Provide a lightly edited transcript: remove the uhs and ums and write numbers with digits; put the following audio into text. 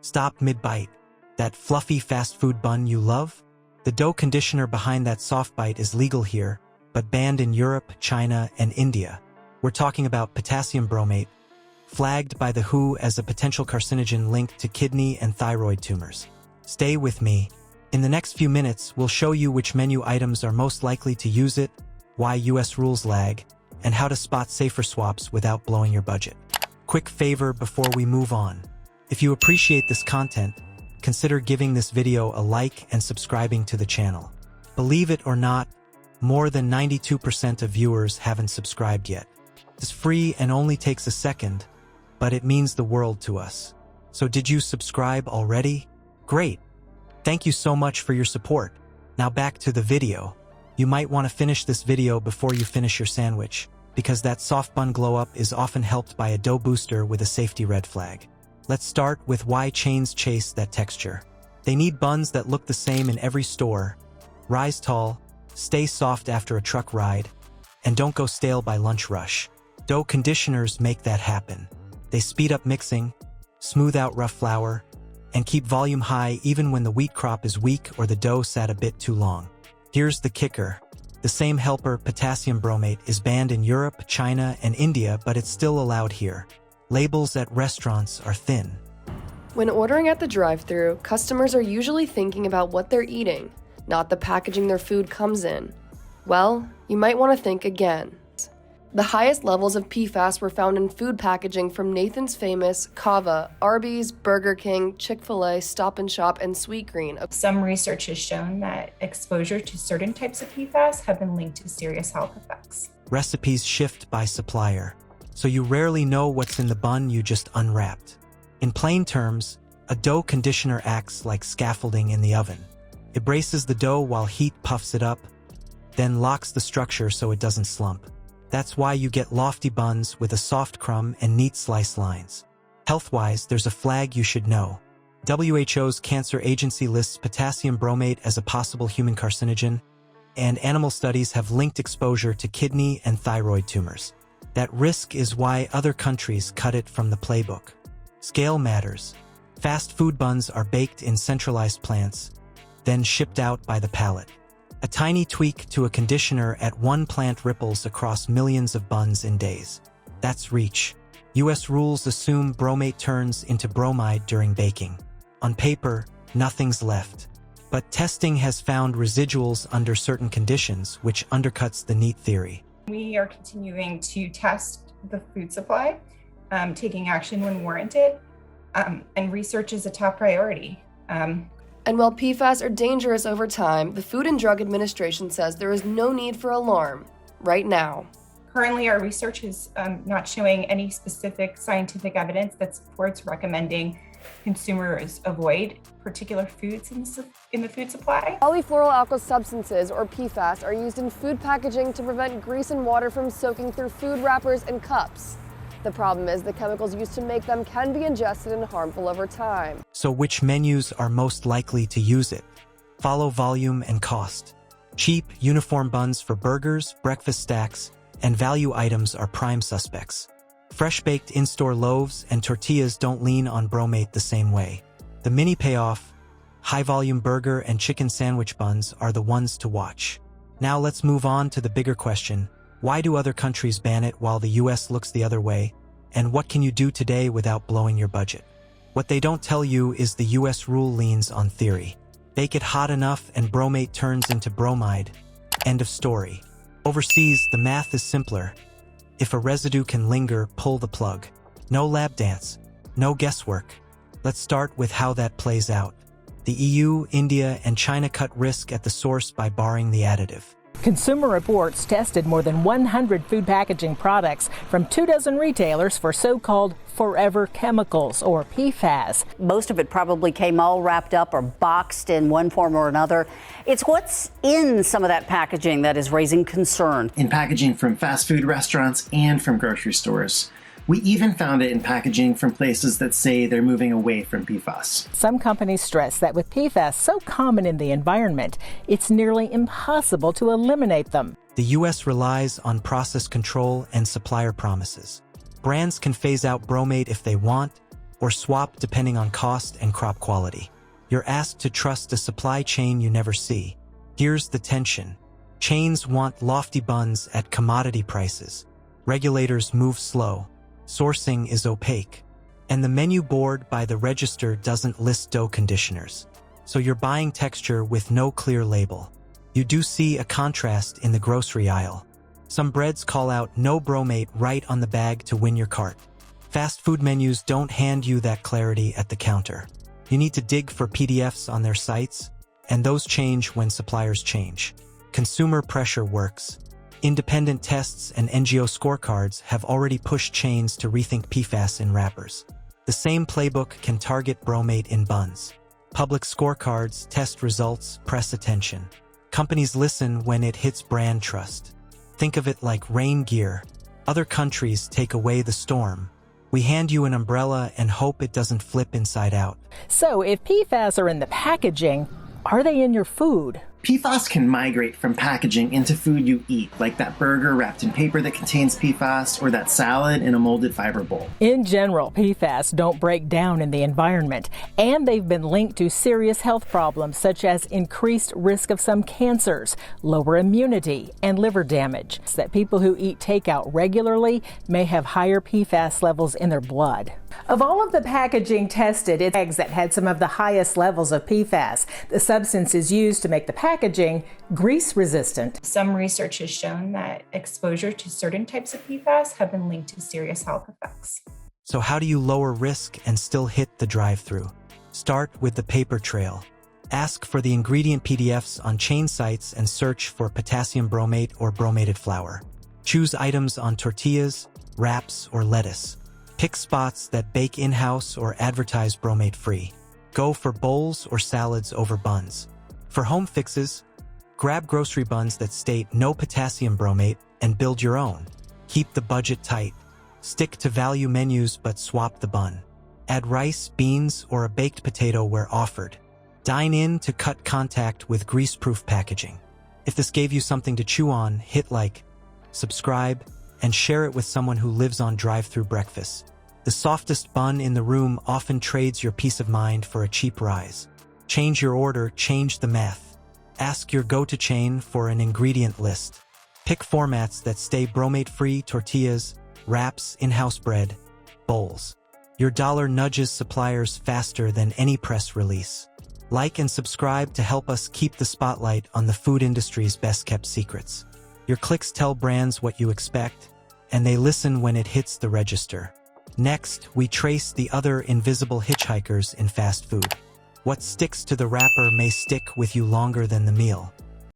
Stop mid-bite. That fluffy fast food bun you love? The dough conditioner behind that soft bite is legal here, but banned in Europe, China, and India. We're talking about potassium bromate, flagged by the WHO as a potential carcinogen linked to kidney and thyroid tumors. Stay with me. In the next few minutes, we'll show you which menu items are most likely to use it, why US rules lag, and how to spot safer swaps without blowing your budget. Quick favor before we move on. If you appreciate this content, consider giving this video a like and subscribing to the channel. Believe it or not, more than 92% of viewers haven't subscribed yet. It's free and only takes a second, but it means the world to us. So did you subscribe already? Great! Thank you so much for your support. Now back to the video. You might want to finish this video before you finish your sandwich, because that soft bun glow up is often helped by a dough booster with a safety red flag. Let's start with why chains chase that texture. They need buns that look the same in every store, rise tall, stay soft after a truck ride, and don't go stale by lunch rush. Dough conditioners make that happen. They speed up mixing, smooth out rough flour, and keep volume high even when the wheat crop is weak or the dough sat a bit too long. Here's the kicker. The same helper, potassium bromate, is banned in Europe, China, and India, but it's still allowed here. Labels at restaurants are thin. When ordering at the drive-thru, customers are usually thinking about what they're eating, not the packaging their food comes in. Well, you might want to think again. The highest levels of PFAS were found in food packaging from Nathan's Famous, Cava, Arby's, Burger King, Chick-fil-A, Stop & Shop, and Sweetgreen. Some research has shown that exposure to certain types of PFAS have been linked to serious health effects. Recipes shift by supplier, so you rarely know what's in the bun you just unwrapped. In plain terms, a dough conditioner acts like scaffolding in the oven. It braces the dough while heat puffs it up, then locks the structure so it doesn't slump. That's why you get lofty buns with a soft crumb and neat slice lines. Health-wise, there's a flag you should know. WHO's Cancer Agency lists potassium bromate as a possible human carcinogen, and animal studies have linked exposure to kidney and thyroid tumors. That risk is why other countries cut it from the playbook. Scale matters. Fast food buns are baked in centralized plants, then shipped out by the pallet. A tiny tweak to a conditioner at one plant ripples across millions of buns in days. That's reach. US rules assume bromate turns into bromide during baking. On paper, nothing's left. But testing has found residuals under certain conditions, which undercuts the neat theory. We are continuing to test the food supply, taking action when warranted, and research is a top priority. And while PFAS are dangerous over time, the Food and Drug Administration says there is no need for alarm right now. Currently, our research is not showing any specific scientific evidence that supports recommending consumers avoid particular foods in the food supply. Polyfluoroalkyl substances, or PFAS, are used in food packaging to prevent grease and water from soaking through food wrappers and cups. The problem is the chemicals used to make them can be ingested and harmful over time. So which menus are most likely to use it? Follow volume and cost. Cheap, uniform buns for burgers, breakfast stacks, and value items are prime suspects. Fresh-baked in-store loaves and tortillas don't lean on bromate the same way. The mini payoff, high-volume burger and chicken sandwich buns are the ones to watch. Now let's move on to the bigger question. Why do other countries ban it while the US looks the other way? And what can you do today without blowing your budget? What they don't tell you is the US rule leans on theory. Bake it hot enough and bromate turns into bromide. End of story. Overseas, the math is simpler. If a residue can linger, pull the plug. No lab dance, no guesswork. Let's start with how that plays out. The EU, India, and China cut risk at the source by barring the additive. Consumer Reports tested more than 100 food packaging products from 24 retailers for so-called forever chemicals, or PFAS. Most of it probably came all wrapped up or boxed in one form or another. It's what's in some of that packaging that is raising concern. In packaging from fast food restaurants and from grocery stores. We even found it in packaging from places that say they're moving away from PFAS. Some companies stress that with PFAS so common in the environment, it's nearly impossible to eliminate them. The US relies on process control and supplier promises. Brands can phase out bromate if they want, or swap depending on cost and crop quality. You're asked to trust a supply chain you never see. Here's the tension. Chains want lofty buns at commodity prices. Regulators move slow. Sourcing is opaque. And the menu board by the register doesn't list dough conditioners. So you're buying texture with no clear label. You do see a contrast in the grocery aisle. Some breads call out no bromate right on the bag to win your cart. Fast food menus don't hand you that clarity at the counter. You need to dig for PDFs on their sites, and those change when suppliers change. Consumer pressure works. Independent tests and NGO scorecards have already pushed chains to rethink PFAS in wrappers. The same playbook can target bromate in buns. Public scorecards, test results, press attention. Companies listen when it hits brand trust. Think of it like rain gear. Other countries take away the storm. We hand you an umbrella and hope it doesn't flip inside out. So if PFAS are in the packaging, are they in your food? PFAS can migrate from packaging into food you eat, like that burger wrapped in paper that contains PFAS or that salad in a molded fiber bowl. In general, PFAS don't break down in the environment, and they've been linked to serious health problems such as increased risk of some cancers, lower immunity, and liver damage. That people who eat takeout regularly may have higher PFAS levels in their blood. Of all of the packaging tested, it's eggs that had some of the highest levels of PFAS. The substance is used to make the packaging grease resistant. Some research has shown that exposure to certain types of PFAS have been linked to serious health effects. So how do you lower risk and still hit the drive-thru? Start with the paper trail. Ask for the ingredient PDFs on chain sites and search for potassium bromate or bromated flour. Choose items on tortillas, wraps, or lettuce. Pick spots that bake in-house or advertise bromate-free. Go for bowls or salads over buns. For home fixes, grab grocery buns that state no potassium bromate and build your own. Keep the budget tight. Stick to value menus but swap the bun. Add rice, beans, or a baked potato where offered. Dine in to cut contact with grease-proof packaging. If this gave you something to chew on, hit like, subscribe, and share it with someone who lives on drive-thru breakfast. The softest bun in the room often trades your peace of mind for a cheap rise. Change your order, change the math. Ask your go-to chain for an ingredient list. Pick formats that stay bromate-free: tortillas, wraps, in-house bread, bowls. Your dollar nudges suppliers faster than any press release. Like and subscribe to help us keep the spotlight on the food industry's best-kept secrets. Your clicks tell brands what you expect, and they listen when it hits the register. Next, we trace the other invisible hitchhikers in fast food. What sticks to the wrapper may stick with you longer than the meal.